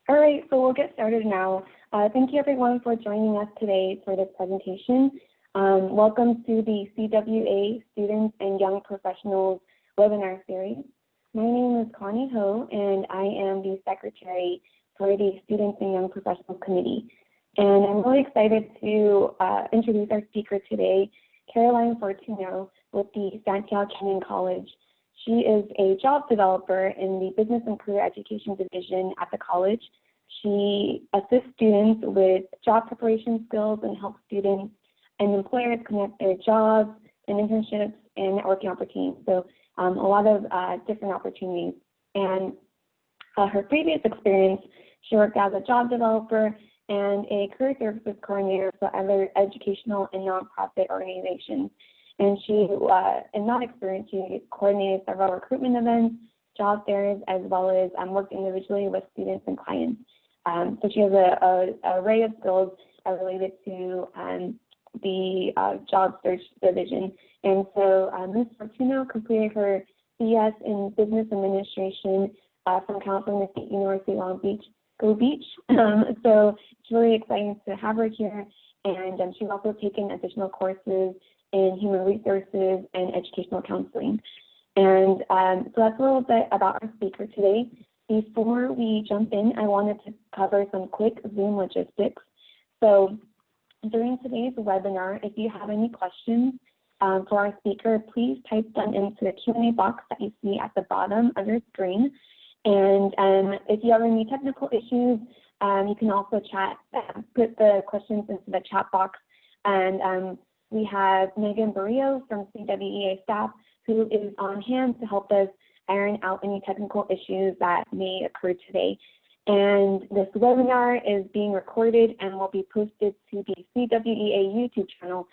All right, so we'll get started now. Thank you everyone for joining us today for this presentation. Welcome to the CWEA Students and Young Professionals webinar series. My name is Connie Ho, and I am the Secretary for the Students and Young Professionals Committee. And I'm really excited to introduce our speaker today, Caroline Fortuno with the Santiago Canyon College. She is a job developer in the Business and Career Education Division at the college. She assists students with job preparation skills and helps students and employers connect their jobs and internships and networking opportunities. So a lot of different opportunities. And her previous experience, she worked as a job developer and a career services coordinator for other educational and nonprofit organizations. And she, in that experience, she coordinated several recruitment events, job fairs, as well as worked individually with students and clients. So she has an array of skills related to the job search division. And so Ms. Fortuno completed her CS in Business Administration from California State University, Long Beach. Go Beach. So it's really exciting to have her here. And she's also taken additional courses in human resources and educational counseling. And so that's a little bit about our speaker today. Before we jump in, I wanted to cover some quick Zoom logistics. So during today's webinar, if you have any questions for our speaker, please type them into the Q&A box that you see at the bottom of your screen. And if you have any technical issues, you can also put the questions into the chat box. And we have Megan Barrio from CWEA staff who is on hand to help us iron out any technical issues that may occur today. And this webinar is being recorded and will be posted to the CWEA YouTube channel.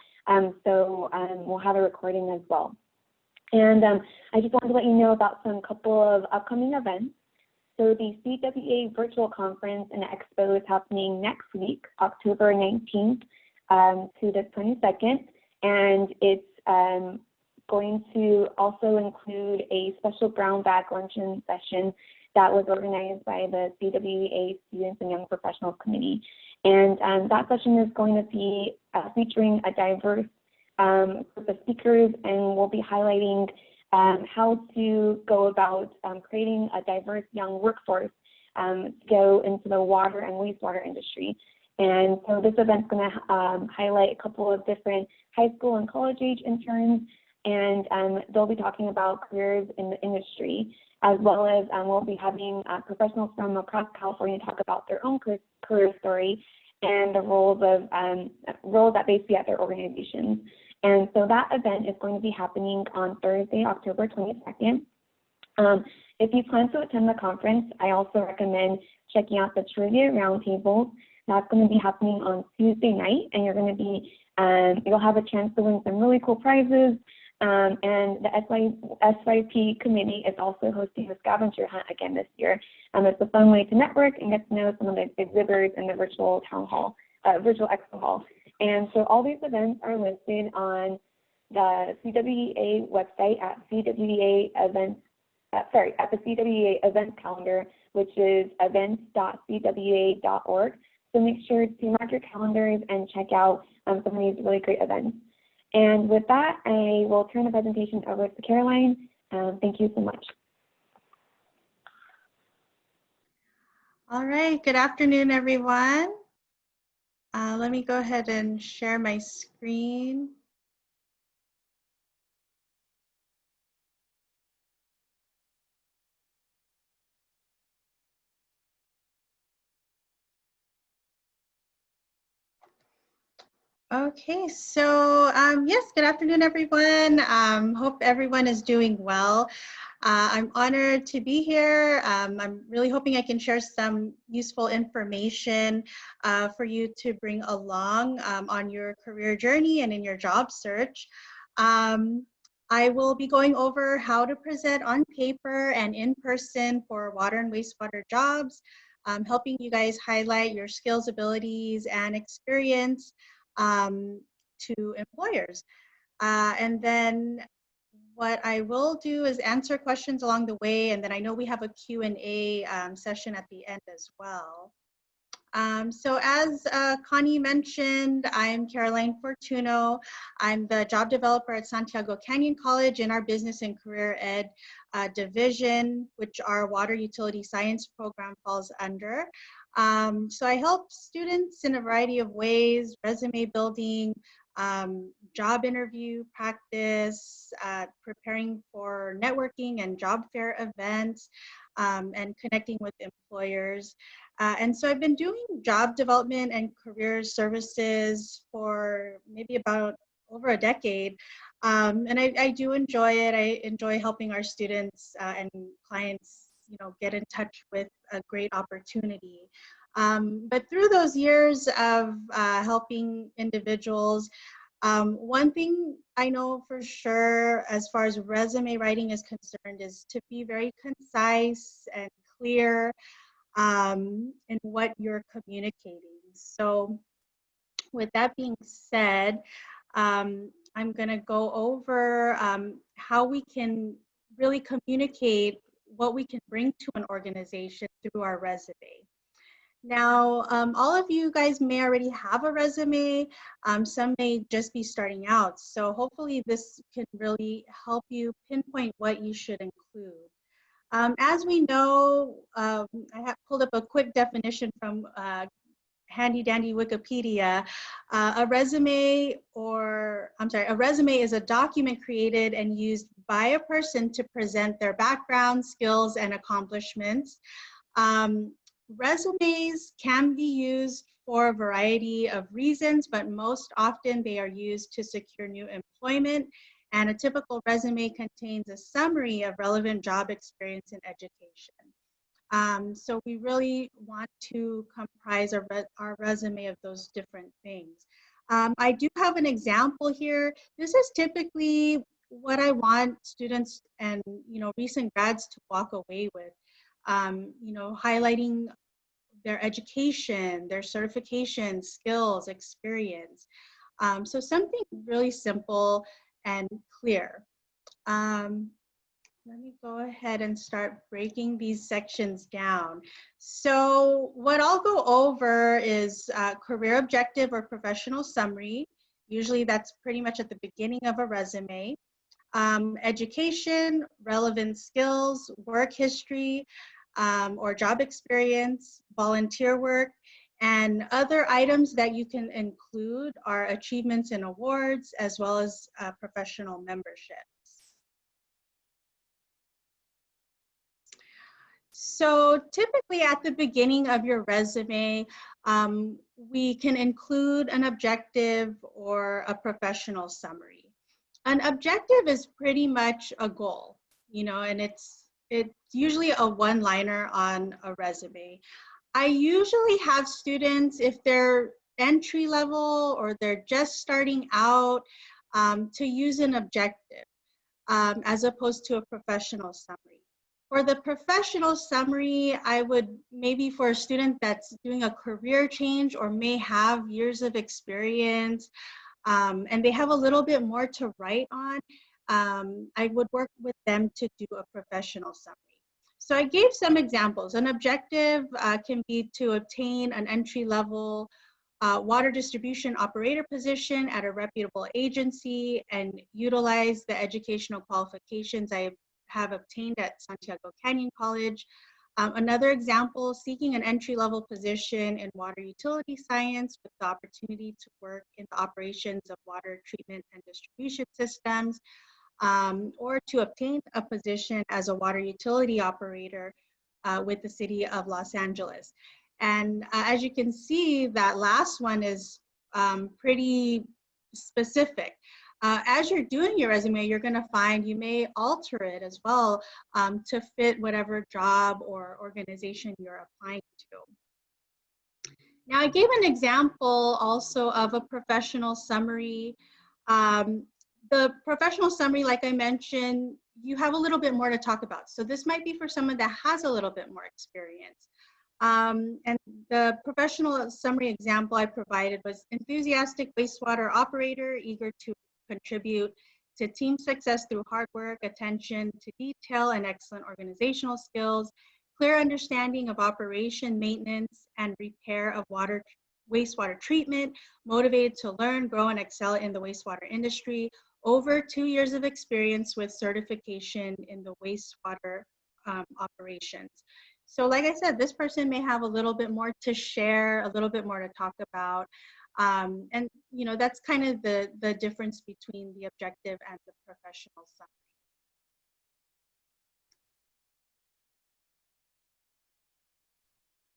So we'll have a recording as well. And I just wanted to let you know about some couple of upcoming events. So the CWEA virtual conference and expo is happening next week, October 19th to the 22nd. And it's going to also include a special brown bag luncheon session that was organized by the CWEA Students and Young Professionals Committee. And that session is going to be featuring a diverse group of speakers, and we'll be highlighting how to go about creating a diverse young workforce to go into the water and wastewater industry. And so this event's going to highlight a couple of different high school and college age interns, and they'll be talking about careers in the industry, as well as we'll be having professionals from across California talk about their own career story and the roles that they see at their organizations. And so that event is going to be happening on Thursday, October 22nd. If you plan to attend the conference, I also recommend checking out the trivia roundtables. That's going to be happening on Tuesday night, and you're going to be, you'll have a chance to win some really cool prizes. And the SYP committee is also hosting a scavenger hunt again this year. It's a fun way to network and get to know some of the exhibitors in the virtual town hall, virtual expo hall. And so all these events are listed on the CWEA website at CWEA events, at the CWEA events calendar, which is events.cwea.org. So make sure to mark your calendars and check out some of these really great events. And with that, I will turn the presentation over to Caroline. Thank you so much. All right, good afternoon, everyone. Let me go ahead and share my screen. Okay, so yes, good afternoon, everyone. Hope everyone is doing well. I'm honored to be here. I'm really hoping I can share some useful information for you to bring along on your career journey and in your job search. I will be going over how to present on paper and in person for water and wastewater jobs, helping you guys highlight your skills, abilities, and experience to employers. And then what I will do is answer questions along the way, and then I know we have a Q&A session at the end as well. So as Connie mentioned, I'm Caroline Fortuno. I'm the job developer at Santiago Canyon College in our business and career ed division, which our water utility science program falls under. So I help students in a variety of ways: resume building, job interview practice, preparing for networking and job fair events, and connecting with employers. And so I've been doing job development and career services for maybe about over a decade. And I do enjoy it. I enjoy helping our students and clients, get in touch with a great opportunity. But through those years of helping individuals, one thing I know for sure as far as resume writing is concerned is to be very concise and clear in what you're communicating. So with that being said, I'm going to go over how we can really communicate what we can bring to an organization through our resume. Now, all of you guys may already have a resume. Some may just be starting out. So hopefully this can really help you pinpoint what you should include. As we know, I have pulled up a quick definition from handy dandy Wikipedia. A resume is a document created and used by a person to present their background, skills, and accomplishments. Resumes can be used for a variety of reasons, but most often they are used to secure new employment. And a typical resume contains a summary of relevant job experience and education. So we really want to comprise our resume of those different things. I do have an example here. This is typically what I want students and recent grads to walk away with. Highlighting their education, their certification, skills, experience. So something really simple and clear. Let me go ahead and start breaking these sections down. So what I'll go over is career objective or professional summary. Usually that's pretty much at the beginning of a resume. Education, relevant skills, work history, or job experience, volunteer work, and other items that you can include are achievements and awards, as well as professional membership. So typically at the beginning of your resume, we can include an objective or a professional summary. An objective is pretty much a goal, and it's usually a one-liner on a resume. I usually have students, if they're entry level or they're just starting out, to use an objective as opposed to a professional summary. For the professional summary, I would maybe for a student that's doing a career change or may have years of experience and they have a little bit more to write on, I would work with them to do a professional summary. So I gave some examples. An objective can be to obtain an entry-level water distribution operator position at a reputable agency and utilize the educational qualifications I have obtained at Santiago Canyon College. Another example, seeking an entry-level position in water utility science with the opportunity to work in the operations of water treatment and distribution systems, or to obtain a position as a water utility operator with the city of Los Angeles. And as you can see, that last one is pretty specific. As you're doing your resume, you're going to find you may alter it as well to fit whatever job or organization you're applying to. Now, I gave an example also of a professional summary. The professional summary, like I mentioned, you have a little bit more to talk about. So this might be for someone that has a little bit more experience. And the professional summary example I provided was enthusiastic wastewater operator, eager to contribute to team success through hard work, attention to detail, and excellent organizational skills, clear understanding of operation, maintenance, and repair of wastewater treatment, motivated to learn, grow, and excel in the wastewater industry, over 2 years of experience with certification in the wastewater operations. So like I said, this person may have a little bit more to share, a little bit more to talk about. And that's kind of the difference between the objective and the professional summary.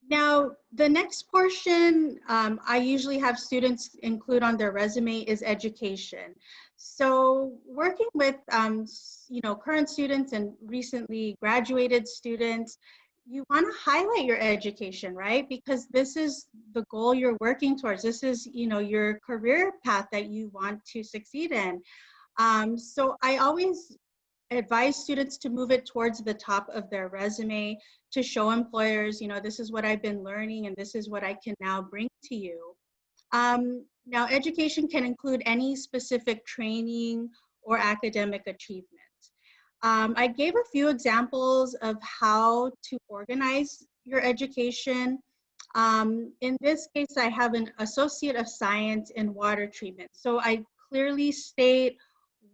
Now, the next portion I usually have students include on their resume is education. So working with current students and recently graduated students, you want to highlight your education, right? Because this is the goal you're working towards. This is your career path that you want to succeed in. So I always advise students to move it towards the top of their resume to show employers, this is what I've been learning and this is what I can now bring to you. Now, education can include any specific training or academic achievement. I gave a few examples of how to organize your education. In this case, I have an Associate of Science in Water Treatment. So I clearly state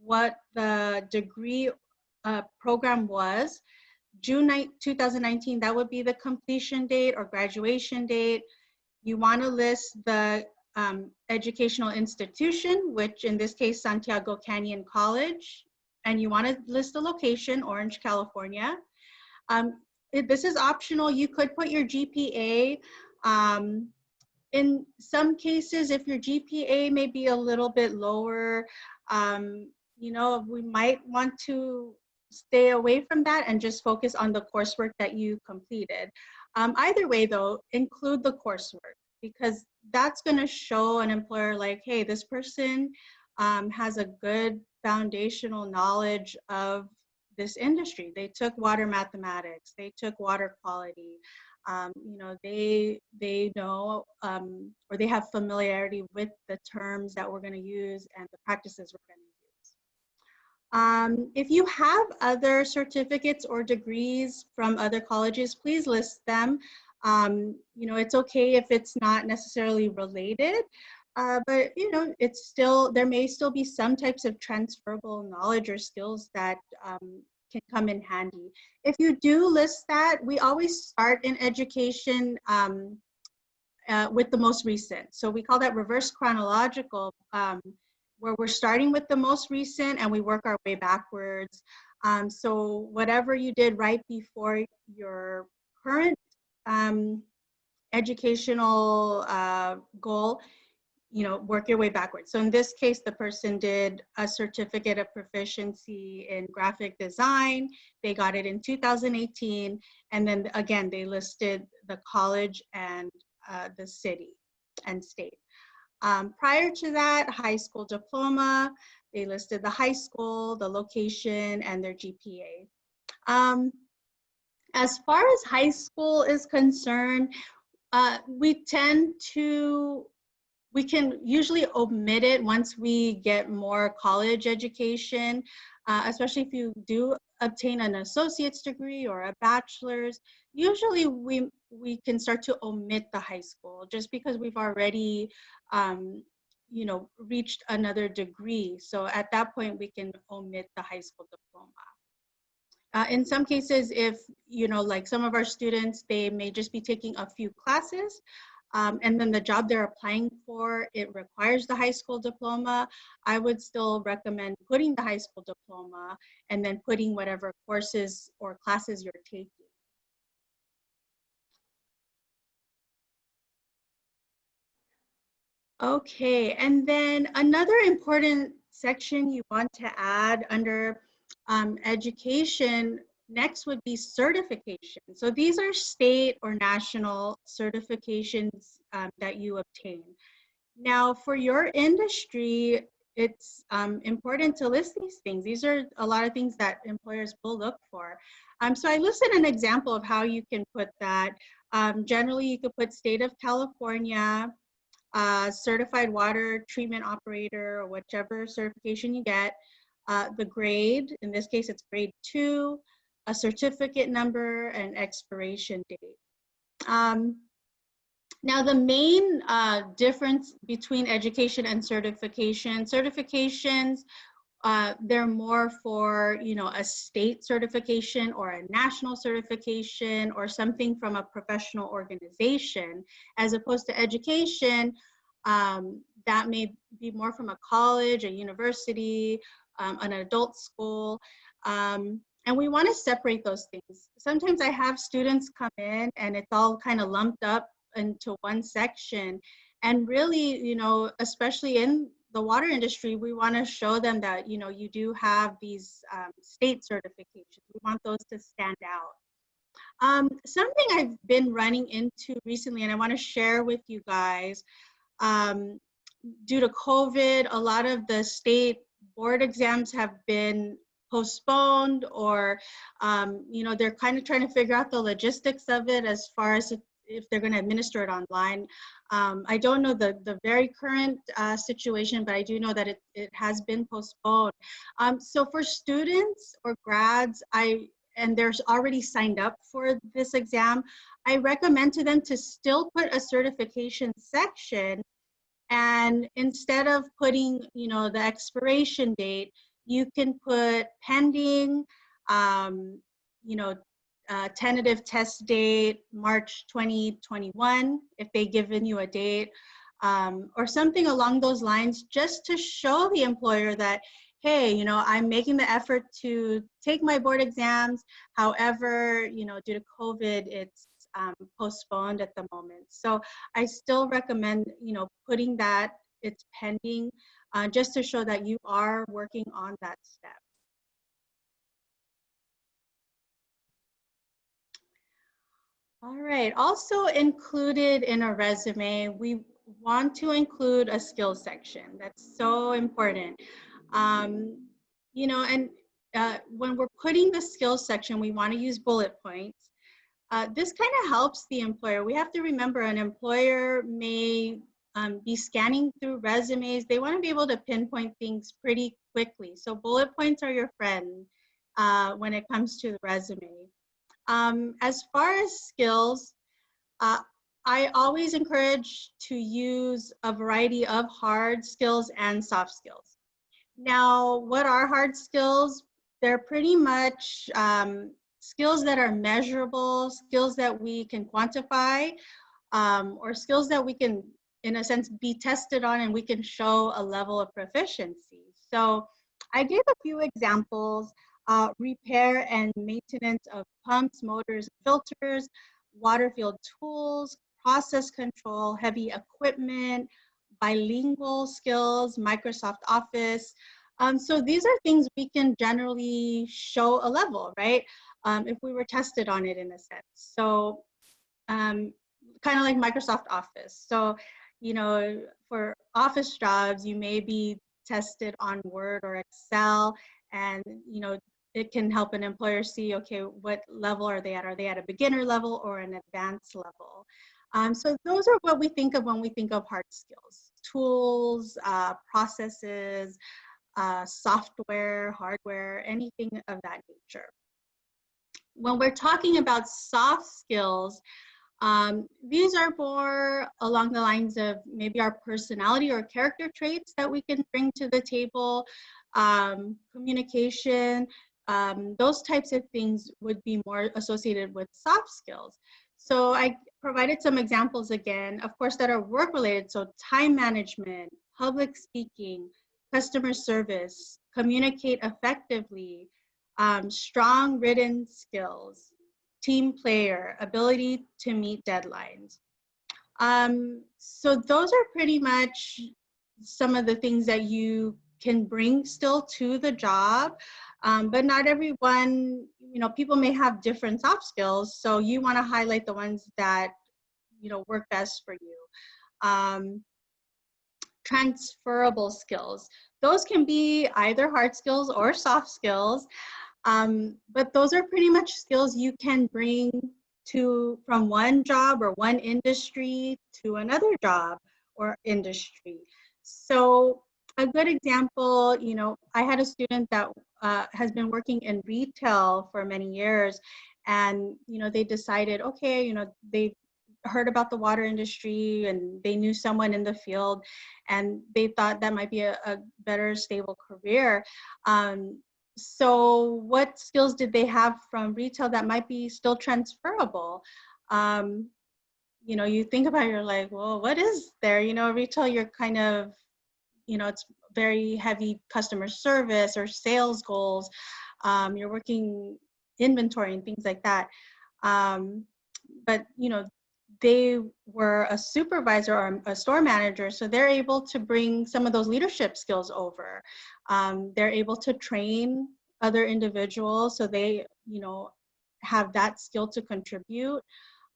what the degree program was. June 2019, that would be the completion date or graduation date. You want to list the educational institution, which in this case, Santiago Canyon College, and you want to list the location, Orange, California. This is optional. You could put your GPA. In some cases, if your GPA may be a little bit lower, we might want to stay away from that and just focus on the coursework that you completed. Either way though, include the coursework, because that's going to show an employer like, hey, this person has a good foundational knowledge of this industry. They took water mathematics, they took water quality. They know or they have familiarity with the terms that we're going to use and the practices we're going to use. If you have other certificates or degrees from other colleges, please list them. It's okay if it's not necessarily related, but it's still, there may still be some types of transferable knowledge or skills that can come in handy. If you do list that, we always start in education with the most recent. So we call that reverse chronological, where we're starting with the most recent and we work our way backwards. So whatever you did right before your current educational goal, work your way backwards. So in this case, the person did a certificate of proficiency in graphic design. They got it in 2018. And then again, they listed the college and the city and state. Prior to that, high school diploma, they listed the high school, the location, and their GPA. As far as high school is concerned, we can usually omit it once we get more college education, especially if you do obtain an associate's degree or a bachelor's. Usually we can start to omit the high school just because we've already reached another degree. So at that point, we can omit the high school diploma. In some cases, if, like some of our students, they may just be taking a few classes, and then the job they're applying for, it requires the high school diploma, I would still recommend putting the high school diploma and then putting whatever courses or classes you're taking. Okay, and then another important section you want to add under education next would be certification. So these are state or national certifications that you obtain. Now, for your industry, it's important to list these things. These are a lot of things that employers will look for. So I listed an example of how you can put that. Generally, you could put state of California, certified water treatment operator, or whichever certification you get. the grade, in this case it's grade 2, a certificate number, and expiration date. Now, the main difference between education and certifications, they're more for, a state certification or a national certification or something from a professional organization, as opposed to education, that may be more from a college, a university, an adult school. And we want to separate those things. Sometimes I have students come in and it's all kind of lumped up into one section. And really, especially in the water industry, we want to show them that, you do have these state certifications. We want those to stand out. Something I've been running into recently, and I want to share with you guys, due to COVID, a lot of the state board exams have been postponed, or they're kind of trying to figure out the logistics of it as far as if they're going to administer it online. I don't know the very current situation, but I do know that it has been postponed. So for students or grads, and they're already signed up for this exam, I recommend to them to still put a certification section. And instead of putting, the expiration date, you can put pending, tentative test date, March 2021, if they've given you a date, or something along those lines, just to show the employer that, hey, I'm making the effort to take my board exams. However, due to COVID, it's postponed at the moment. So I still recommend, putting that it's pending, just to show that you are working on that step. All right, also included in a resume, we want to include a skills section. That's so important. And when we're putting the skills section, we want to use bullet points. This kind of helps the employer. We have to remember an employer may be scanning through resumes. They want to be able to pinpoint things pretty quickly. So bullet points are your friend when it comes to the resume. As far as skills, I always encourage to use a variety of hard skills and soft skills. Now, what are hard skills? They're pretty much skills that are measurable, skills that we can quantify, or skills that we can, in a sense, be tested on and we can show a level of proficiency. So I gave a few examples: repair and maintenance of pumps, motors, filters, water field tools, process control, heavy equipment, bilingual skills, Microsoft Office. So these are things we can generally show a level, right? If we were tested on it in a sense. So kind of like Microsoft Office. So, for office jobs, you may be tested on Word or Excel, and, it can help an employer see, okay, what level are they at? Are they at a beginner level or an advanced level? So those are what we think of when we think of hard skills: tools, processes, software, hardware, anything of that nature. When we're talking about soft skills, these are more along the lines of maybe our personality or character traits that we can bring to the table, communication, those types of things would be more associated with soft skills. So I provided some examples again, of course, that are work related. So time management, public speaking, customer service, communicate effectively, strong written skills, team player, ability to meet deadlines. So those are pretty much some of the things that you can bring still to the job, but not everyone, people may have different soft skills, so you want to highlight the ones that, work best for you. Transferable skills. Those can be either hard skills or soft skills, but those are pretty much skills you can bring from one job or one industry to another job or industry. So A good example, you know, I had a student that has been working in retail for many years, and you know, they decided, okay, you know, they heard about the water industry and they knew someone in the field, and they thought that might be a better stable career. So what skills did they have from retail that might be still transferable? Um, you know, you think about it, you're like, well, what is there? You know, retail, you're kind of, you know, it's very heavy customer service or sales goals. You're working inventory and things like that. Um, but, you know, they were a supervisor or a store manager, so they're able to bring some of those leadership skills over. They're able to train other individuals, so they, you know, have that skill to contribute.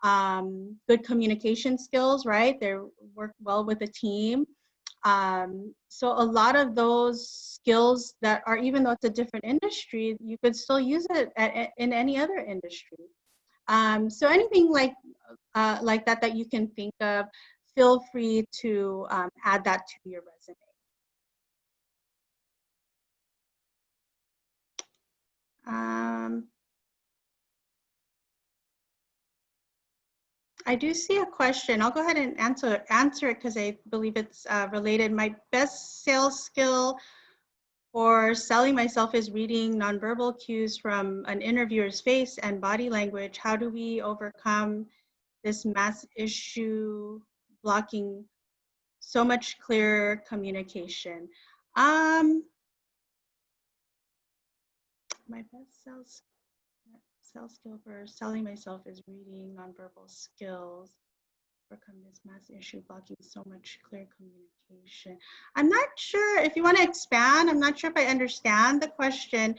Good communication skills, right? They work well with a team. So a lot of those skills that are, even though it's a different industry, you could still use it in any other industry. So anything like that that you can think of, feel free to add that to your resume. I do see a question. I'll go ahead and answer it because I believe it's related. My best sales skill for selling myself is reading nonverbal cues from an interviewer's face and body language. How do we overcome this mass issue blocking so much clearer communication? My best sales skill for selling myself is reading nonverbal skills. Overcome this mass issue blocking so much clear communication. I'm not sure if you want to expand. I'm not sure if I understand the question.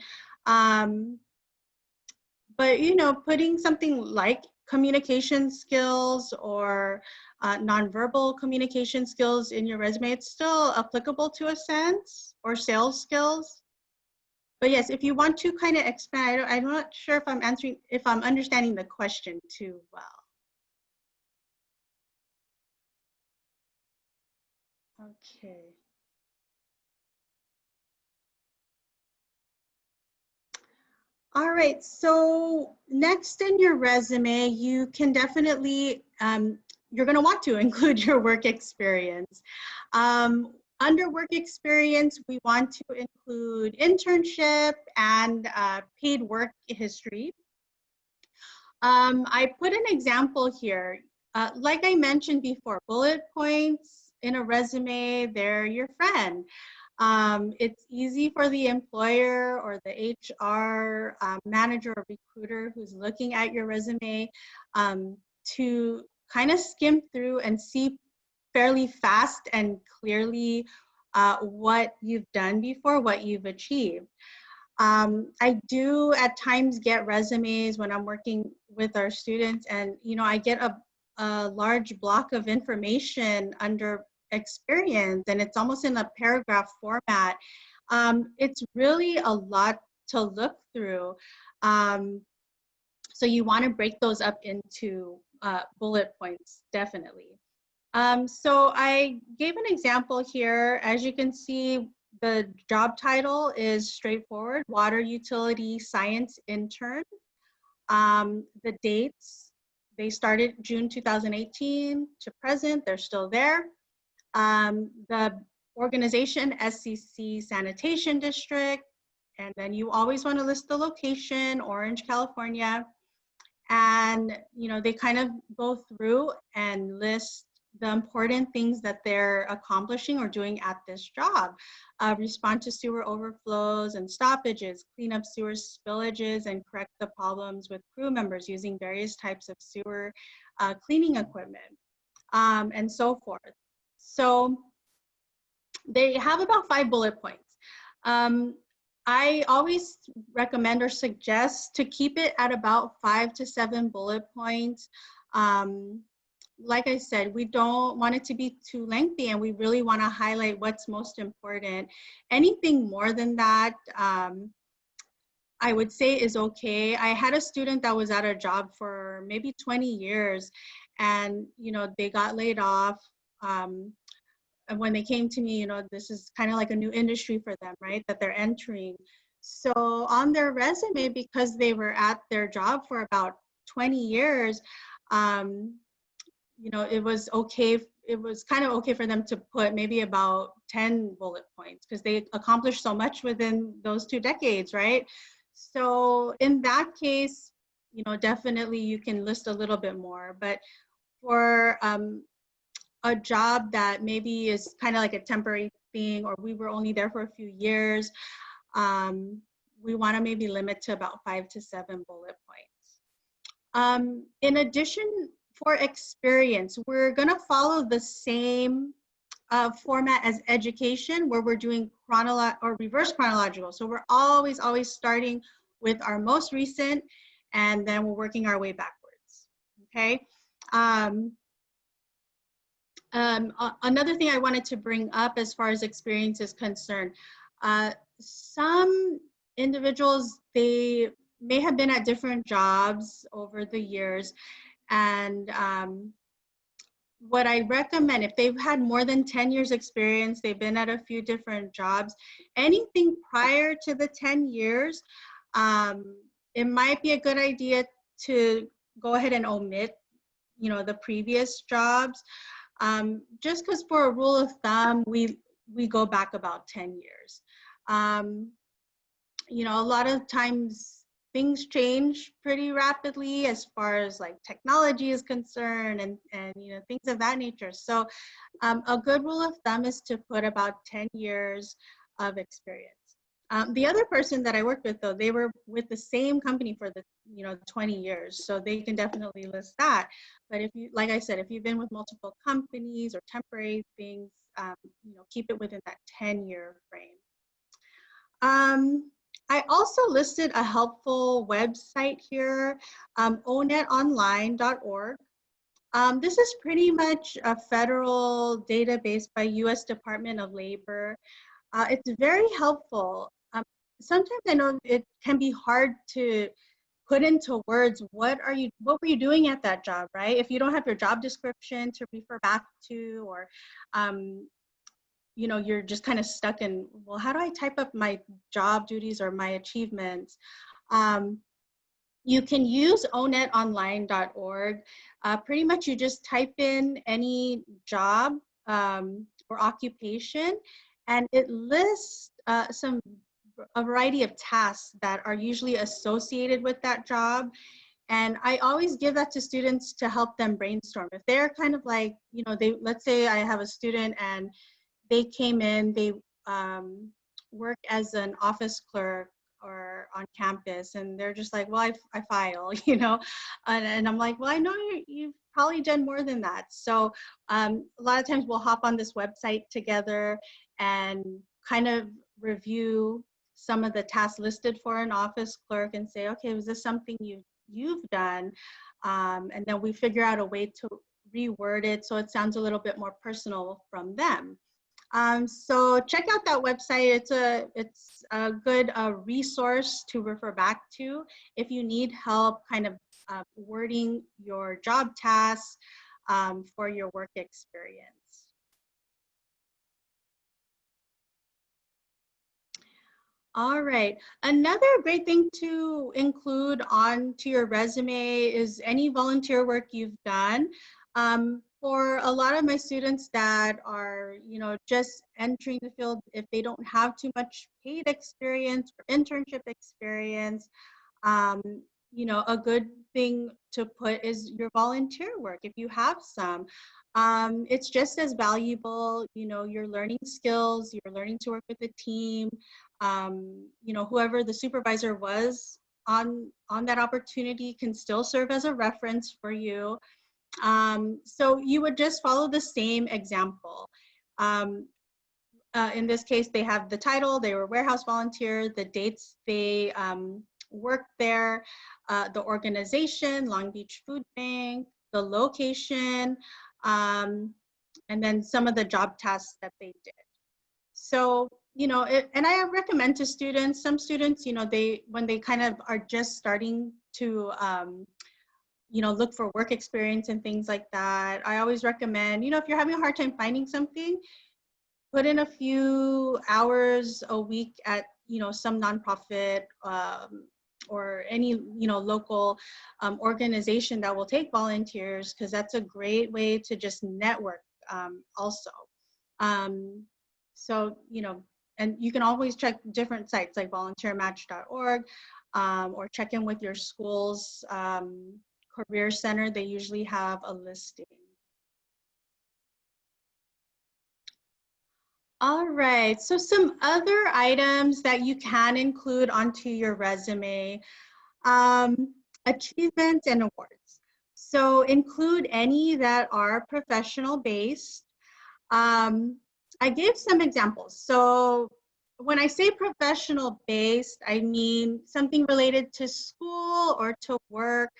But you know, putting something like communication skills or nonverbal communication skills in your resume, it's still applicable to a sense, or sales skills. But yes, if you want to kind of expand, I'm not sure if I'm understanding the question too well. Okay. All right, so next in your resume, you can definitely, you're gonna want to include your work experience. Under work experience, we want to include internship and paid work history. I put an example here. Like I mentioned before, bullet points in a resume, they're your friend. It's easy for the employer or the HR manager or recruiter who's looking at your resume to kind of skim through and see fairly fast and clearly what you've done before, what you've achieved. I do at times get resumes when I'm working with our students, and you know, I get a large block of information under experience, and it's almost in a paragraph format. It's really a lot to look through. So you want to break those up into bullet points, definitely. So I gave an example here. As you can see, the job title is straightforward, Water Utility Science Intern. The dates, they started June 2018 to present, they're still there. The organization, SCC Sanitation District, and then you always want to list the location, Orange, California. And you know, they kind of go through and list the important things that they're accomplishing or doing at this job. Respond to sewer overflows and stoppages, clean up sewer spillages, and correct the problems with crew members using various types of sewer cleaning equipment, and so forth. So they have about 5 bullet points. I always recommend or suggest to keep it at about 5 to 7 bullet points. Like I said, we don't want it to be too lengthy, and we really want to highlight what's most important. Anything more than that, I would say is okay. I had a student that was at a job for maybe 20 years, and you know, they got laid off. when they came to me, you know, this is kind of like a new industry for them, right, that they're entering. So on their resume, because they were at their job for about 20 years, you know, it was okay. It was kind of okay for them to put maybe about 10 bullet points because they accomplished so much within those 2 decades, right? So in that case, you know, definitely you can list a little bit more. But for a job that maybe is kind of like a temporary thing, or we were only there for a few years, we want to maybe limit to about 5 to 7 bullet points. In addition, for experience, we're going to follow the same format as education, where we're doing reverse chronological. So we're always starting with our most recent, and then we're working our way backwards. Okay. Another thing I wanted to bring up as far as experience is concerned, some individuals, they may have been at different jobs over the years, and what I recommend, if they've had more than 10 years experience, they've been at a few different jobs, anything prior to the 10 years, it might be a good idea to go ahead and omit, you know, the previous jobs. Just because for a rule of thumb, we go back about 10 years. You know, a lot of times things change pretty rapidly as far as like technology is concerned, and you know, things of that nature. So a good rule of thumb is to put about 10 years of experience. The other person that I worked with, though, they were with the same company for the, you know, 20 years, so they can definitely list that. But if you, like I said, if you've been with multiple companies or temporary things, you know, keep it within that 10-year frame. I also listed a helpful website here, onetonline.org. This is pretty much a federal database by U.S. Department of Labor. It's very helpful. Sometimes I know it can be hard to put into words what were you doing at that job, right? If you don't have your job description to refer back to, or you know, you're just kind of stuck in, well, how do I type up my job duties or my achievements? You can use onetonline.org. Pretty much you just type in any job or occupation, and it lists a variety of tasks that are usually associated with that job. And I always give that to students to help them brainstorm. If they're kind of like, you know, let's say I have a student and they came in, they work as an office clerk or on campus, and they're just like, well, I file, you know, and I'm like, well, I know you've probably done more than that. So a lot of times we'll hop on this website together and kind of review some of the tasks listed for an office clerk and say, okay, was this something you've done? And then we figure out a way to reword it so it sounds a little bit more personal from them. So check out that website. It's a good resource to refer back to if you need help kind of wording your job tasks for your work experience. All right. Another great thing to include onto your resume is any volunteer work you've done. For a lot of my students that are, you know, just entering the field, if they don't have too much paid experience or internship experience, you know, a good thing to put is your volunteer work if you have some. It's just as valuable. You know, you're learning skills, you're learning to work with a team. You know, whoever the supervisor was on that opportunity can still serve as a reference for you. So you would just follow the same example. In this case, they have the title, they were warehouse volunteer, the dates they worked there, the organization, Long Beach Food Bank, the location, and then some of the job tasks that they did. So, you know, and I recommend to students, some students, you know, when they kind of are just starting to, you know, look for work experience and things like that, I always recommend, you know, if you're having a hard time finding something, put in a few hours a week at, some nonprofit or any, local organization that will take volunteers, because that's a great way to just network also. So, and you can always check different sites like volunteermatch.org, or check in with your school's career center. They usually have a listing. All right, so some other items that you can include onto your resume, achievements and awards. So include any that are professional based. I gave some examples. So when I say professional based, I mean something related to school or to work.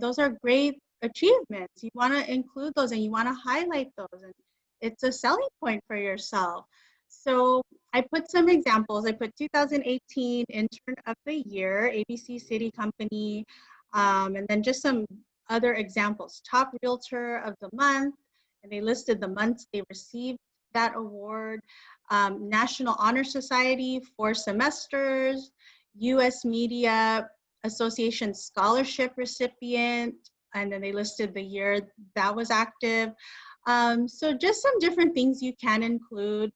Those are great achievements. You want to include those and you want to highlight those. And it's a selling point for yourself. So I put some examples. I put 2018 Intern of the Year, ABC City Company, and then just some other examples. Top Realtor of the Month, and they listed the months they received that award. National Honor Society, 4 semesters. U.S. Media Association Scholarship recipient, and then they listed the year that was active. So just some different things you can include.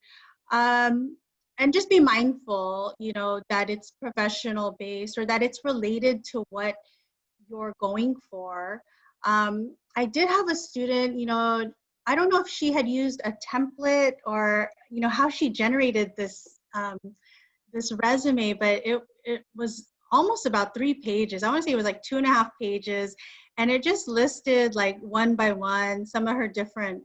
And just be mindful, that it's professional based or that it's related to what you're going for. I did have a student, I don't know if she had used a template or, how she generated this this resume, but it was almost about 3 pages. I want to say it was like 2.5 pages, and it just listed like one by one some of her different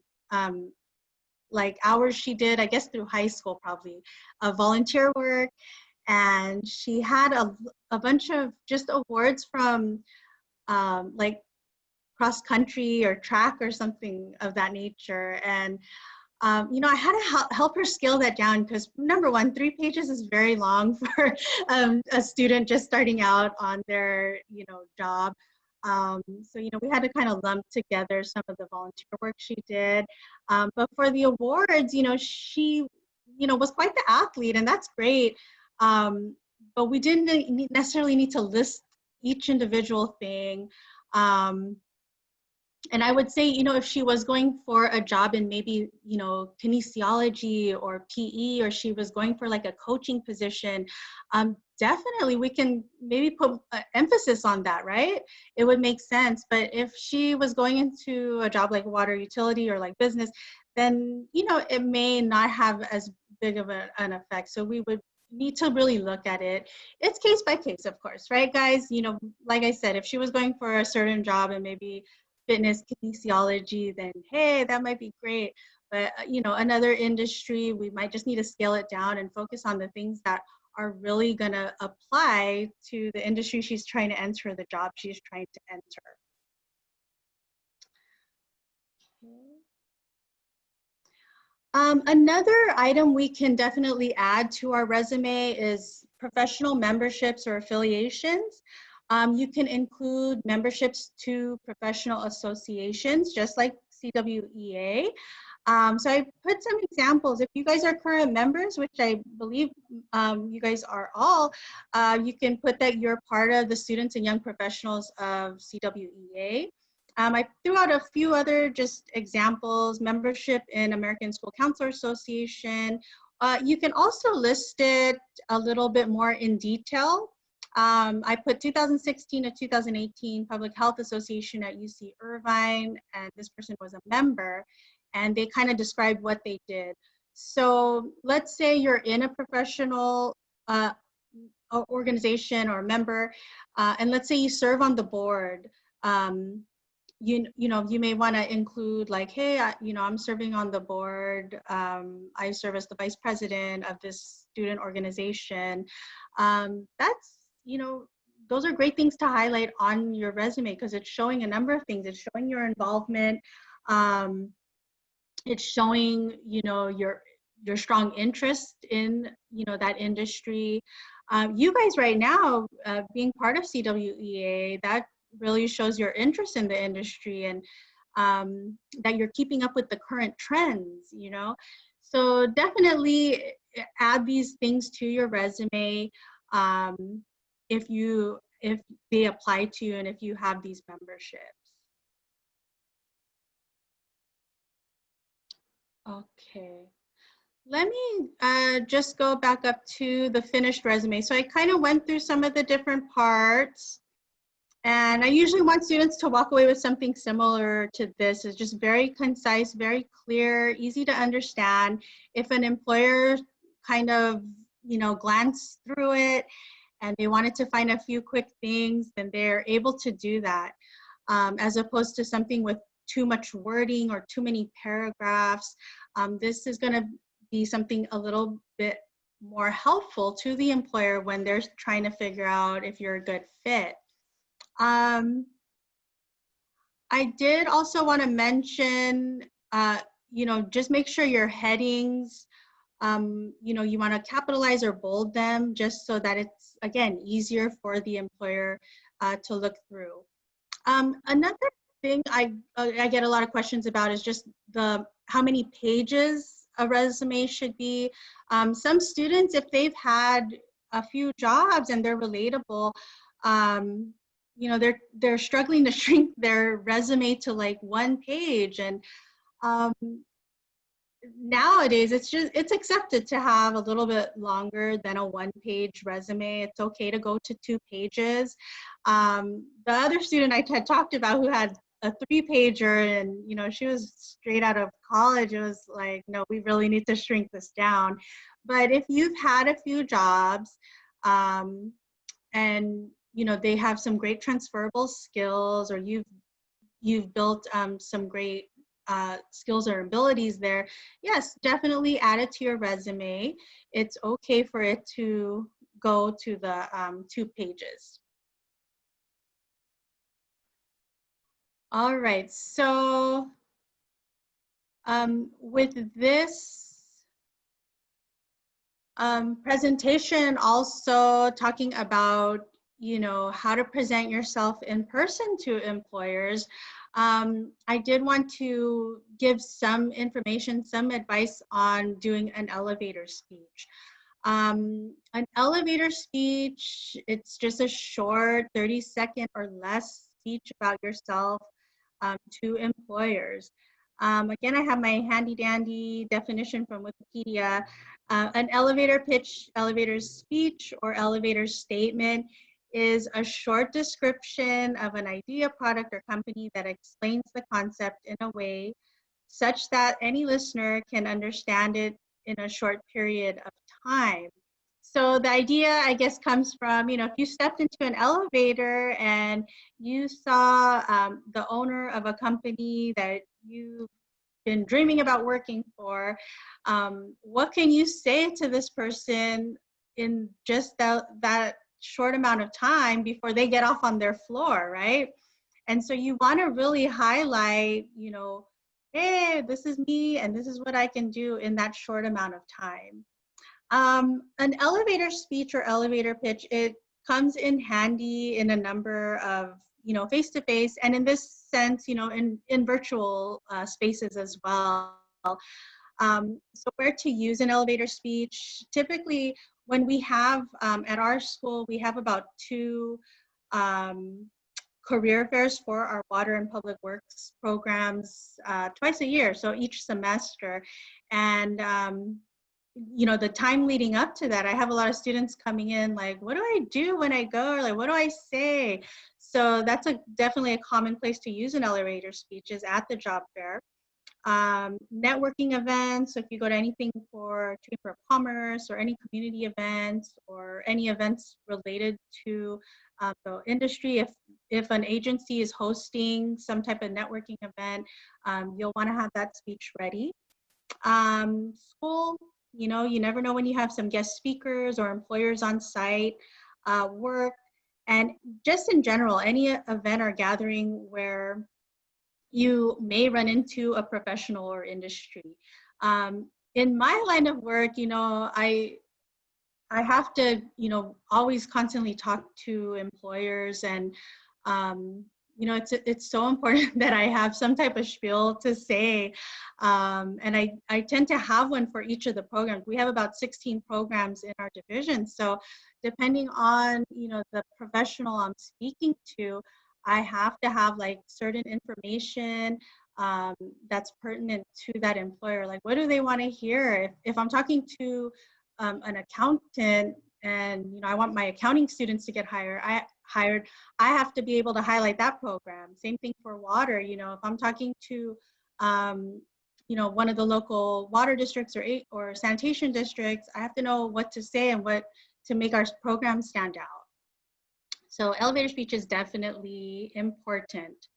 like hours she did, I guess through high school probably, volunteer work, and she had a bunch of just awards from like cross country or track or something of that nature. And I had to help her scale that down because number one, 3 pages is very long for a student just starting out on their, job. So, we had to kind of lump together some of the volunteer work she did. But for the awards, she, was quite the athlete, and that's great. But we didn't necessarily need to list each individual thing. And I would say, if she was going for a job in maybe, kinesiology or PE, or she was going for like a coaching position, definitely we can maybe put emphasis on that, right? It would make sense. But if she was going into a job like water utility or like business, then, it may not have as big of an effect. So we would need to really look at it. It's case by case, of course, right, guys? Like I said, if she was going for a certain job and maybe fitness kinesiology, then hey, that might be great. But another industry, we might just need to scale it down and focus on the things that are really going to apply to the industry she's trying to enter, the job she's trying to enter. Another item we can definitely add to our resume is professional memberships or affiliations. You can include memberships to professional associations, just like CWEA. So I put some examples. If you guys are current members, which I believe you guys are all, you can put that you're part of the students and young professionals of CWEA. I threw out a few other just examples: membership in American School Counselor Association. You can also list it a little bit more in detail. I put 2016 to 2018 Public Health Association at UC Irvine, and this person was a member, and they kind of described what they did. So let's say you're in a professional organization or member, and let's say you serve on the board. You may want to include like, hey, I'm serving on the board. I serve as the vice president of this student organization. That's, those are great things to highlight on your resume because it's showing a number of things. It's showing your involvement. It's showing, your strong interest in, that industry. You guys right now, being part of CWEA, that really shows your interest in the industry and that you're keeping up with the current trends, So definitely add these things to your resume if they apply to you and if you have these memberships. Okay. Let me just go back up to the finished resume. So I kind of went through some of the different parts. And I usually want students to walk away with something similar to this. It's just very concise, very clear, easy to understand. If an employer kind of, glance through it and they wanted to find a few quick things, then they're able to do that, as opposed to something with too much wording or too many paragraphs. This is going to be something a little bit more helpful to the employer when they're trying to figure out if you're a good fit. I did also want to mention, just make sure your headings, you want to capitalize or bold them just so that it's, again, easier for the employer to look through. Another thing I get a lot of questions about is just how many pages a resume should be. Some students, if they've had a few jobs and they're relatable, they're struggling to shrink their resume to like 1 page. And nowadays it's accepted to have a little bit longer than a 1-page resume. It's okay to go to 2 pages. The other student I had talked about who had a 3-pager and she was straight out of college, it was like, no, we really need to shrink this down. But if you've had a few jobs and they have some great transferable skills, or you've built some great skills or abilities there, yes, definitely add it to your resume. It's okay for it to go to the 2 pages. All right, so with this presentation, also talking about how to present yourself in person to employers, I did want to give some information, some advice on doing an elevator speech. An elevator speech, it's just a short 30-second or less speech about yourself to employers. Again, I have my handy dandy definition from Wikipedia. An elevator pitch, elevator speech, or elevator statement is a short description of an idea, product, or company that explains the concept in a way such that any listener can understand it in a short period of time. So the idea, I guess, comes from, if you stepped into an elevator and you saw the owner of a company that you've been dreaming about working for, what can you say to this person in just that short amount of time before they get off on their floor, right? And so you want to really highlight, hey, this is me and this is what I can do in that short amount of time. An elevator speech or elevator pitch, it comes in handy in a number of, face-to-face, and in this sense, in virtual spaces as well. So where to use an elevator speech? Typically, when we have, at our school, we have about 2 career fairs for our water and public works programs twice a year, so each semester. And the time leading up to that, I have a lot of students coming in like, what do I do when I go? Or like, what do I say? So that's definitely a common place to use an elevator speech is at the job fair. Networking events, so if you go to anything for Chamber of Commerce or any community events or any events related to the industry, if an agency is hosting some type of networking event, you'll want to have that speech ready. School, you never know when you have some guest speakers or employers on site, work, and just in general, any event or gathering where you may run into a professional or industry. In my line of work, I have to, always constantly talk to employers and, you know, it's so important that I have some type of spiel to say. And I tend to have one for each of the programs. We have about 16 programs in our division. So depending on, you know, the professional I'm speaking to, I have to have like certain information that's pertinent to that employer. Like, what do they want to hear? If I'm talking to an accountant, and you know, I want my accounting students to get hired, I have to be able to highlight that program. Same thing for water. You know, if I'm talking to you know, one of the local water districts or sanitation districts, I have to know what to say and what to make our program stand out. So elevator speech is definitely important.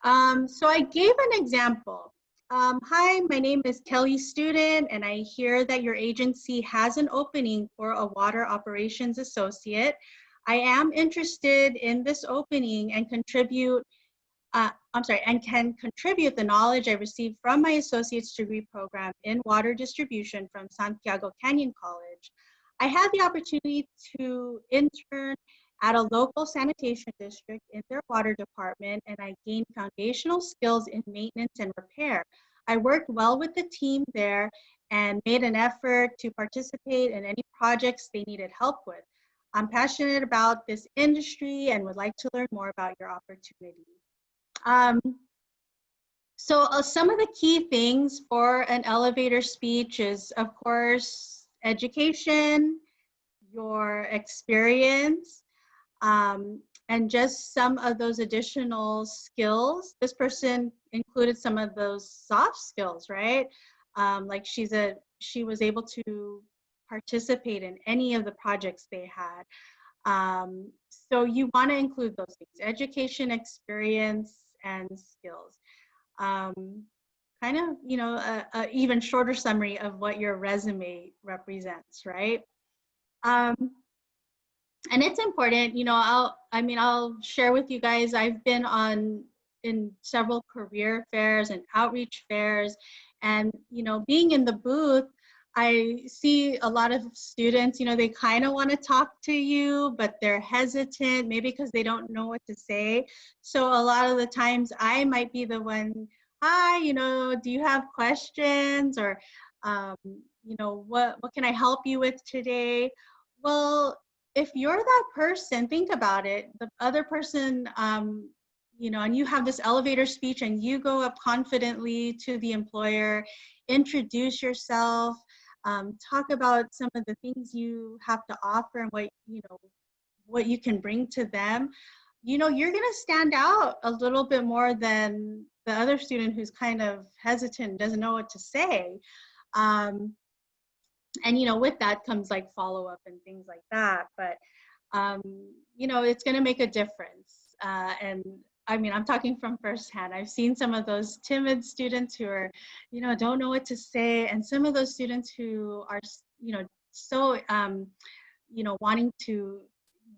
So I gave an example. Hi, my name is Kelly Student, and I hear that your agency has an opening for a water operations associate. I am interested in this opening and can contribute the knowledge I received from my associate's degree program in water distribution from Santiago Canyon College. I had the opportunity to intern at a local sanitation district in their water department, and I gained foundational skills in maintenance and repair. I worked well with the team there and made an effort to participate in any projects they needed help with. I'm passionate about this industry and would like to learn more about your opportunity. So some of the key things for an elevator speech is, of course, education, your experience, and just some of those additional skills. This person included some of those soft skills, right? Like she was able to participate in any of the projects they had. So you want to include those things: education, experience, and skills. Kind of, you know, a even shorter summary of what your resume represents, right? And it's important, you know, I'll share with you guys, I've been in several career fairs and outreach fairs, and, you know, being in the booth, I see a lot of students, you know, they kind of want to talk to you, but they're hesitant, maybe because they don't know what to say. So a lot of the times I might be the one, hi, you know, do you have questions? Or, you know, what can I help you with today? Well, if you're that person, think about it. The other person, you know, and you have this elevator speech and you go up confidently to the employer, introduce yourself, talk about some of the things you have to offer and what you can bring to them. You know, you're gonna stand out a little bit more than the other student who's kind of hesitant, doesn't know what to say. And, you know, with that comes like follow-up and things like that. But, you know, it's going to make a difference. And I mean, I'm talking from firsthand. I've seen some of those timid students who are, you know, don't know what to say. And some of those students who are, you know, so, you know, wanting to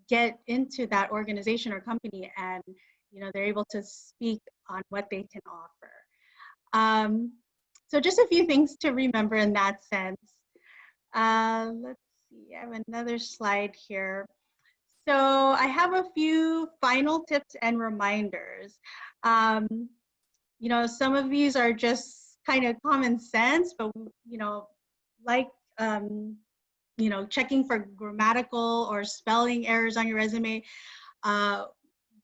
get into that organization or company, and, you know, they're able to speak on what they can offer. So just a few things to remember in that sense. Let's see, I have another slide here. So I have a few final tips and reminders. You know, some of these are just kind of common sense, but, you know, like, you know, checking for grammatical or spelling errors on your resume.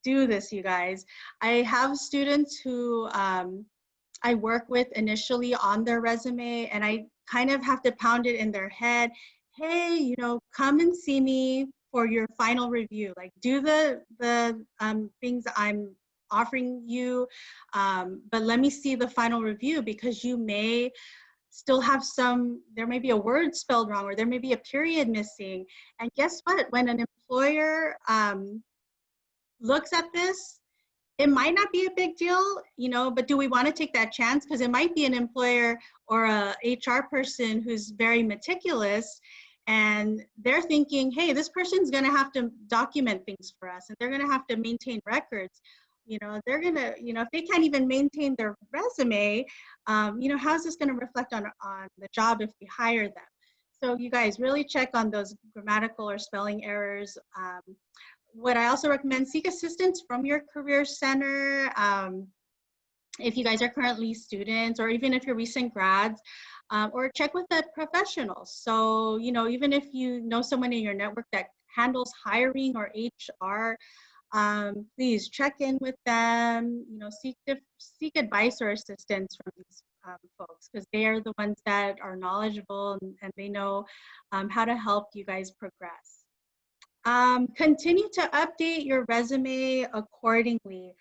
Do this, you guys. I have students who I work with initially on their resume, and I kind of have to pound it in their head. Hey, you know, come and see me for your final review. Like, do the things I'm offering you, but let me see the final review, because you may still have there may be a word spelled wrong, or there may be a period missing. And guess what? When an employer looks at this, it might not be a big deal, you know, but do we want to take that chance? Because it might be an employer or a HR person who's very meticulous, and they're thinking, hey, this person's going to have to document things for us, and they're going to have to maintain records. You know, they're going to, you know, if they can't even maintain their resume, you know, how's this going to reflect on the job if we hire them? So you guys really check on those grammatical or spelling errors. what I also recommend, seek assistance from your career center. If you guys are currently students, or even if you're recent grads, or check with a professional. So, you know, even if you know someone in your network that handles hiring or HR, please check in with them, you know, seek advice or assistance from these folks, because they are the ones that are knowledgeable, and they know how to help you guys progress. Continue to update your resume accordingly.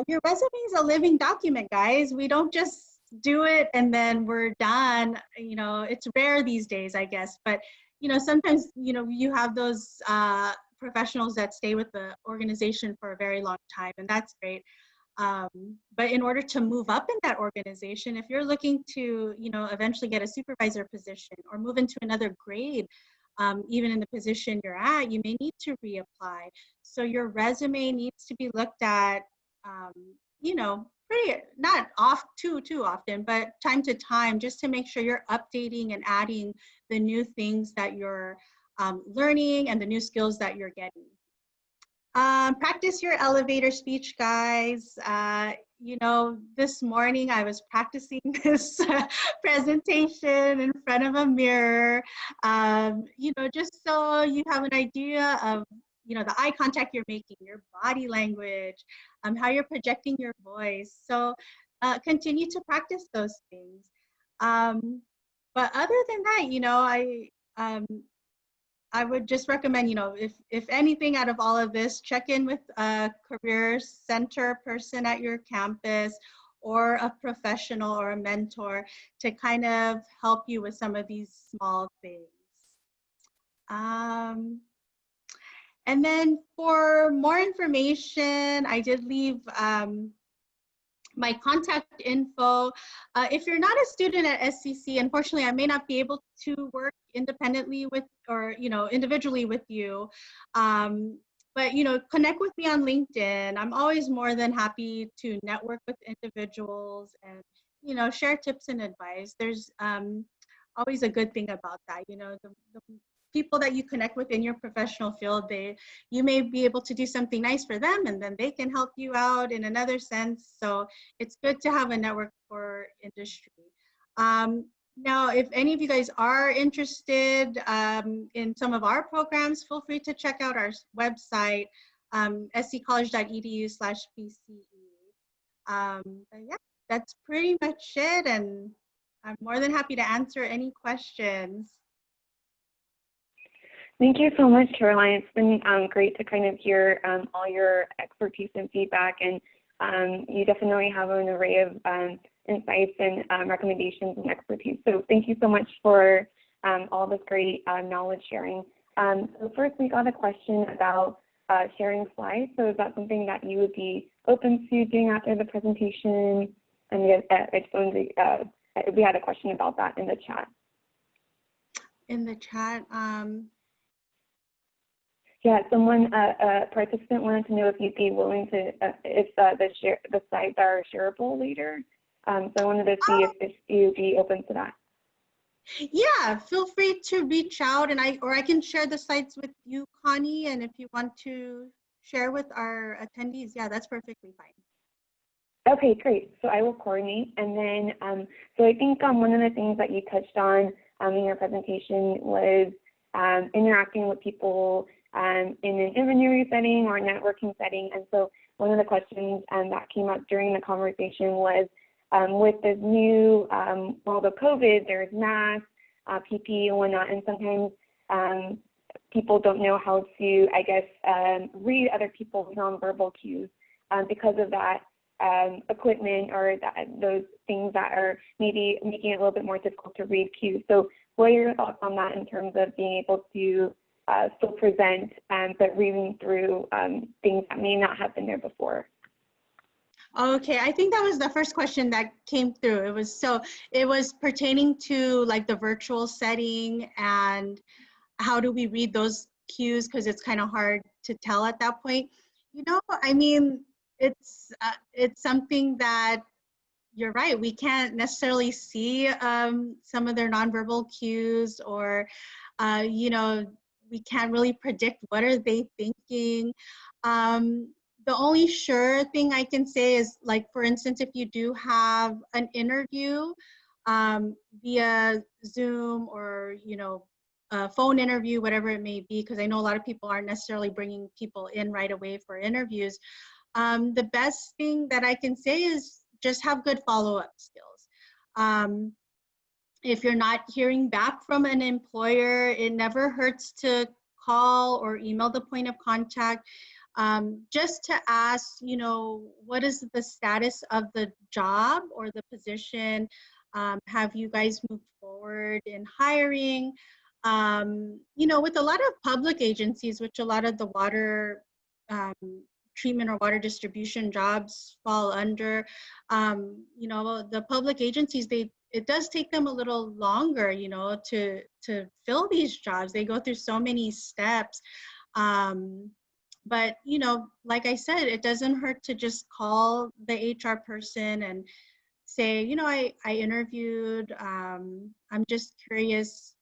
Your resume is a living document, guys. We don't just do it and then we're done. You know, it's rare these days, I guess, but you know, sometimes, you know, you have those professionals that stay with the organization for a very long time, and that's great. But in order to move up in that organization, if you're looking to, you know, eventually get a supervisor position or move into another grade, even in the position you're at, you may need to reapply. So your resume needs to be looked at, you know, pretty, not too often, but time to time, just to make sure you're updating and adding the new things that you're learning and the new skills that you're getting. Practice your elevator speech, guys. You know, this morning I was practicing this presentation in front of a mirror, you know, just so you have an idea of, you know, the eye contact you're making, your body language, how you're projecting your voice. So continue to practice those things. But other than that, you know, I would just recommend, you know, if anything out of all of this, check in with a career center person at your campus or a professional or a mentor to kind of help you with some of these small things. And then for more information, I did leave my contact info. If you're not a student at SCC, unfortunately, I may not be able to work independently with, or, you know, individually with you. But, you know, connect with me on LinkedIn. I'm always more than happy to network with individuals and, you know, share tips and advice. There's always a good thing about that. You know, the people that you connect with in your professional field, you may be able to do something nice for them, and then they can help you out in another sense. So it's good to have a network for industry. Now, if any of you guys are interested in some of our programs, feel free to check out our website, sccollege.edu/PCE. But yeah, that's pretty much it, and I'm more than happy to answer any questions. Thank you so much, Caroline. It's been great to kind of hear all your expertise and feedback, and you definitely have an array of insights and recommendations and expertise. So thank you so much for all this great knowledge sharing. So first, we got a question about sharing slides. So is that something that you would be open to doing after the presentation? And we had a question about that in the chat. In the chat. Yeah, a participant wanted to know if you'd be willing to, if the slides are shareable later. So I wanted to see if you'd be open to that. Yeah, feel free to reach out, and I can share the slides with you, Connie, and if you want to share with our attendees, yeah, that's perfectly fine. Okay, great. So I will coordinate, and then so I think one of the things that you touched on in your presentation was interacting with people in an interview setting or a networking setting. And so one of the questions that came up during the conversation was, with this new world of COVID, there's masks, PPE and whatnot, and sometimes people don't know how to, I guess, read other people's nonverbal cues because of that equipment or those things that are maybe making it a little bit more difficult to read cues. So what are your thoughts on that in terms of being able to still present, but reading through things that may not have been there before? Okay, I think that was the first question that came through. It was pertaining to like the virtual setting and how do we read those cues, because it's kind of hard to tell at that point. You know, I mean, it's something that you're right. We can't necessarily see some of their nonverbal cues, or you know, we can't really predict what are they thinking. The only sure thing I can say is, like, for instance, if you do have an interview via Zoom or, a phone interview, whatever it may be, because I know a lot of people aren't necessarily bringing people in right away for interviews. The best thing that I can say is just have good follow-up skills. If you're not hearing back from an employer, it never hurts to call or email the point of contact, just to ask, what is the status of the job or the position? Have you guys moved forward in hiring? With a lot of public agencies, which a lot of the water treatment or water distribution jobs fall under, the public agencies, it does take them a little longer, to fill these jobs. They go through so many steps. But, like I said, it doesn't hurt to just call the HR person and say, I interviewed, I'm just curious,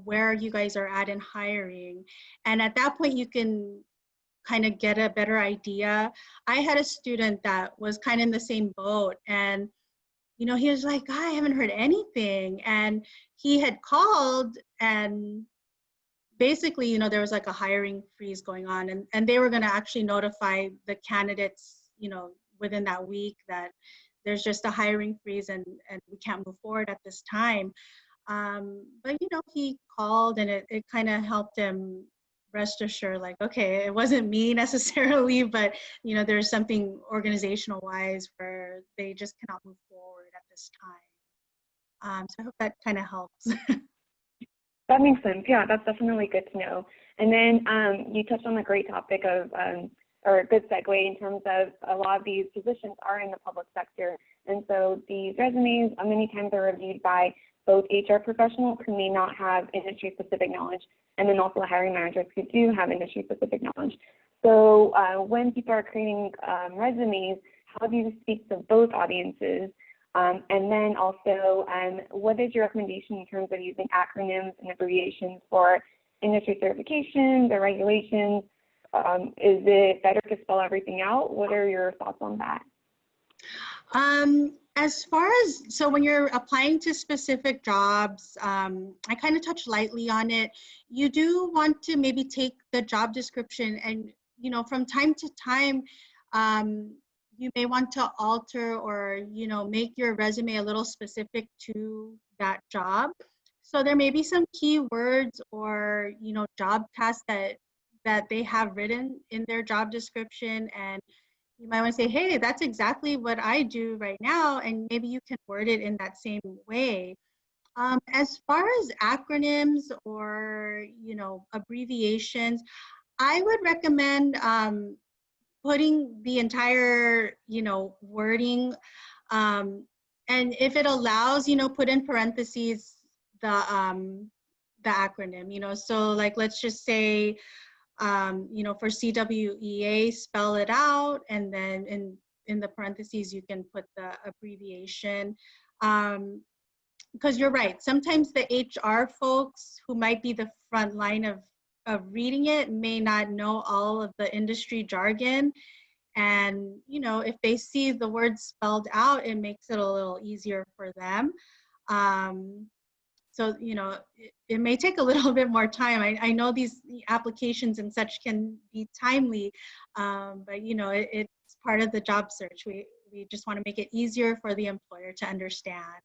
where you guys are at in hiring. And at that point, you can kind of get a better idea. I had a student that was kind of in the same boat, and he was like, I haven't heard anything. And he had called, and basically, there was like a hiring freeze going on, and they were going to actually notify the candidates, within that week, that there's just a hiring freeze and we can't move forward at this time. But he called, and it kind of helped him rest assured, like, okay, it wasn't me necessarily, but there's something organizational wise where they just cannot move forward at this time. So I hope that kind of helps. That makes sense. Yeah, that's definitely good to know. And then you touched on a great topic of, or a good segue in terms of a lot of these positions are in the public sector. And so these resumes many times are reviewed by both HR professionals who may not have industry-specific knowledge, and then also hiring managers who do have industry-specific knowledge. So when people are creating resumes, how do you speak to both audiences? And then also, what is your recommendation in terms of using acronyms and abbreviations for industry certifications or regulations? Is it better to spell everything out? What are your thoughts on that? As far as, so when you're applying to specific jobs, I kind of touched lightly on it. You do want to maybe take the job description and, from time to time, you may want to alter or, make your resume a little specific to that job. So there may be some keywords or, job tasks that they have written in their job description, and you might want to say, hey, that's exactly what I do right now, and maybe you can word it in that same way. As far as acronyms or, abbreviations, I would recommend putting the entire, wording, and if it allows, put in parentheses the acronym, so like, let's just say, for CWEA, spell it out, and then in the parentheses, you can put the abbreviation. Because you're right, sometimes the HR folks who might be the front line of reading it may not know all of the industry jargon. And, if they see the words spelled out, it makes it a little easier for them. So, it may take a little bit more time. I know these applications and such can be timely, but, it's part of the job search. We just want to make it easier for the employer to understand.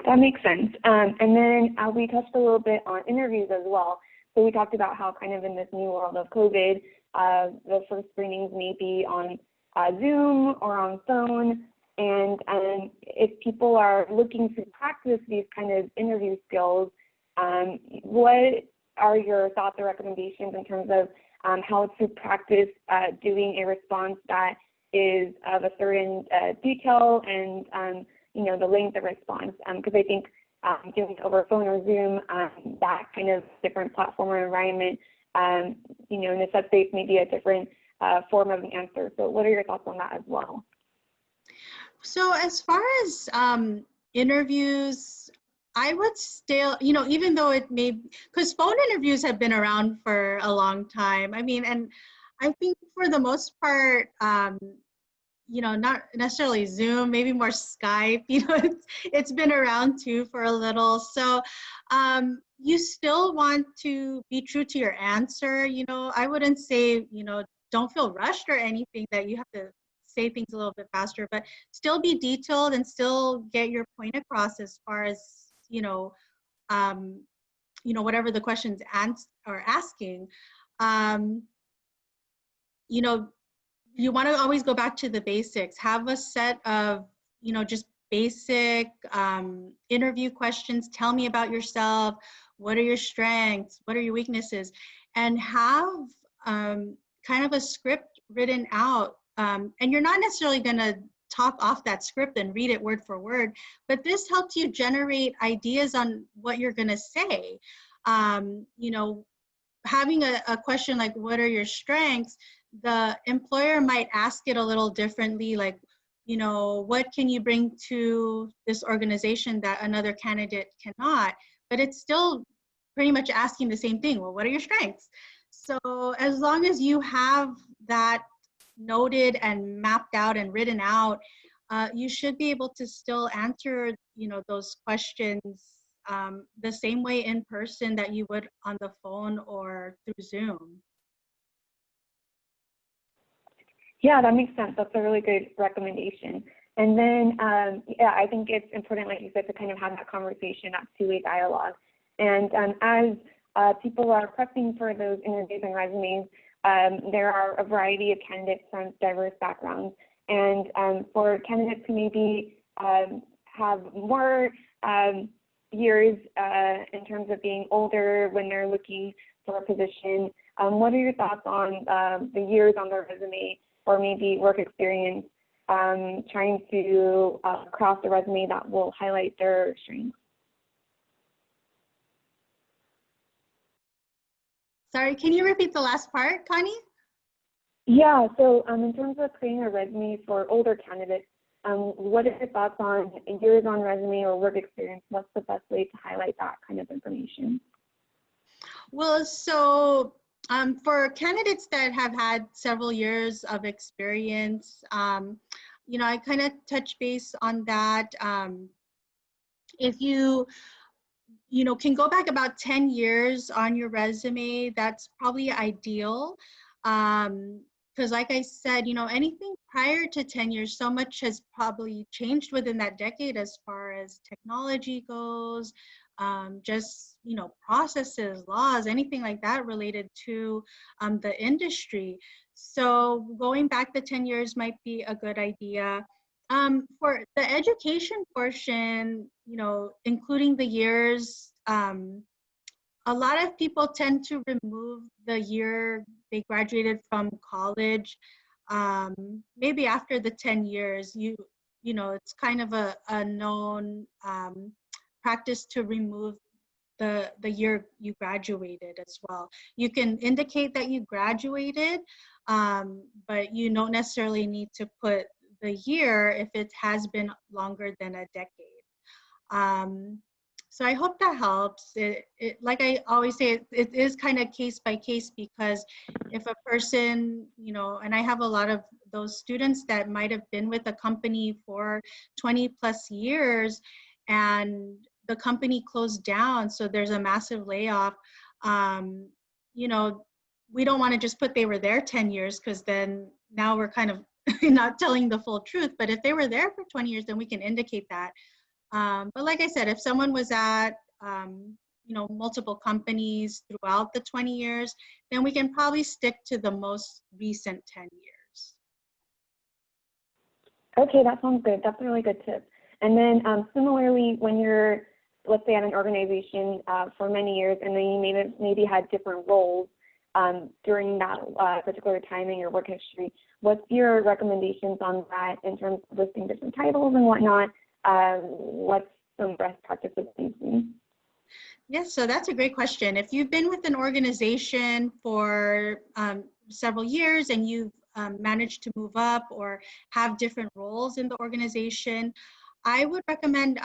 That makes sense. And then we touched a little bit on interviews as well. So we talked about how kind of in this new world of COVID, the first screenings may be on Zoom or on phone. And if people are looking to practice these kind of interview skills, what are your thoughts or recommendations in terms of how to practice doing a response that is of a certain detail and the length of response? Because I think doing it over phone or Zoom, that kind of different platform or environment, necessitates maybe a different form of an answer. So what are your thoughts on that as well? So as far as interviews, I would still, even though it may, because phone interviews have been around for a long time. I mean, and I think for the most part, not necessarily Zoom, maybe more Skype, it's been around too for a little. So you still want to be true to your answer. I wouldn't say, don't feel rushed or anything that you have to say things a little bit faster, but still be detailed and still get your point across as far as, um, whatever the questions are asking. Um, you know, you want to always go back to the basics. Have a set of, just basic interview questions. Tell me about yourself. What are your strengths? What are your weaknesses? And have kind of a script written out. And you're not necessarily going to talk off that script and read it word for word, but this helps you generate ideas on what you're going to say. Having a question like, what are your strengths? The employer might ask it a little differently, like, what can you bring to this organization that another candidate cannot? But it's still pretty much asking the same thing. Well, what are your strengths? So as long as you have that noted and mapped out and written out, you should be able to still answer, those questions the same way in person that you would on the phone or through Zoom. Yeah, that makes sense. That's a really good recommendation. And then, yeah, I think it's important, like you said, to kind of have that conversation, that two-way dialogue. And as people are prepping for those interviews and resumes, there are a variety of candidates from diverse backgrounds. And for candidates who maybe have more years in terms of being older when they're looking for a position, what are your thoughts on the years on their resume or maybe work experience, trying to craft a resume that will highlight their strengths? Sorry, can you repeat the last part, Connie? Yeah, so in terms of creating a resume for older candidates, what are your thoughts on years on resume or work experience? What's the best way to highlight that kind of information? Well, so for candidates that have had several years of experience, I kind of touch base on that. If you can go back about 10 years on your resume, that's probably ideal. Because like I said, anything prior to 10 years, so much has probably changed within that decade as far as technology goes, just, processes, laws, anything like that related to the industry. So going back the 10 years might be a good idea. For the education portion, including the years, a lot of people tend to remove the year they graduated from college. Maybe after the 10 years, it's kind of a known practice to remove the year you graduated as well. You can indicate that you graduated, but you don't necessarily need to put the year if it has been longer than a decade. So I hope that helps. Like I always say, it is kind of case by case, because if a person, and I have a lot of those students that might have been with a company for 20 plus years and the company closed down, so there's a massive layoff, we don't want to just put they were there 10 years, because then now we're kind of not telling the full truth. But if they were there for 20 years, then we can indicate that. But like I said, if someone was at, multiple companies throughout the 20 years, then we can probably stick to the most recent 10 years. Okay, that sounds good. That's a really good tip. And then similarly, when you're, let's say, at an organization for many years, and then you maybe had different roles during that particular time in your work history, what's your recommendations on that in terms of listing different titles and whatnot? What's some best practices you've seen? Yes, so that's a great question. If you've been with an organization for several years and you've managed to move up or have different roles in the organization, I would recommend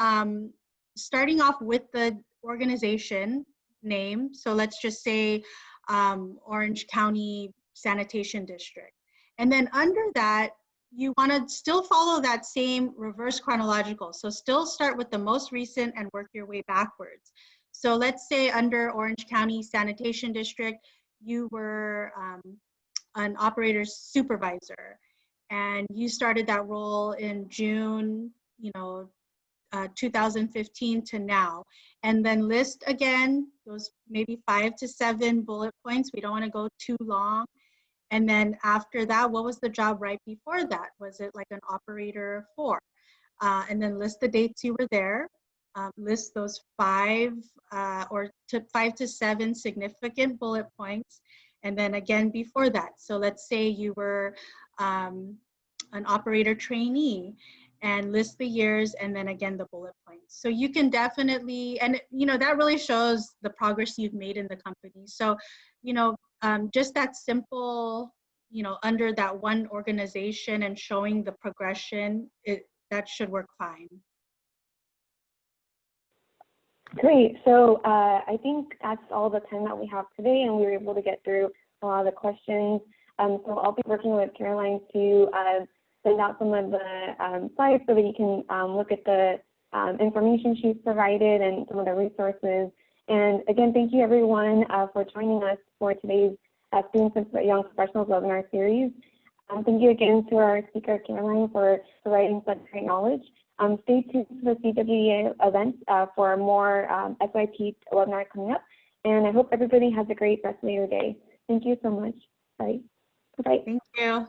starting off with the organization name. So let's just say Orange County Sanitation District. And then under that, you want to still follow that same reverse chronological. So still start with the most recent and work your way backwards. So let's say under Orange County Sanitation District, you were an operator's supervisor, and you started that role in June, 2015 to now. And then list again those maybe 5 to 7 bullet points. We don't want to go too long. And then after that, what was the job right before that? Was it like an operator 4? And then list the dates you were there. List those 5 to 7 significant bullet points. And then again before that. So let's say you were an operator trainee, and list the years, and then again the bullet points. So you can definitely, and that really shows the progress you've made in the company. So just that simple, under that one organization and showing the progression, that should work fine. Great. So I think that's all the time that we have today, and we were able to get through a lot of the questions. So I'll be working with Caroline to send out some of the slides so that you can look at the information she's provided and some of the resources. And again, thank you everyone for joining us for today's Students and Young Professionals webinar series. Thank you again to our speaker, Caroline, for providing such great knowledge. Stay tuned to the CWEA events for more SYP webinar coming up. And I hope everybody has a great rest of your day. Thank you so much. Bye. Bye. Thank you.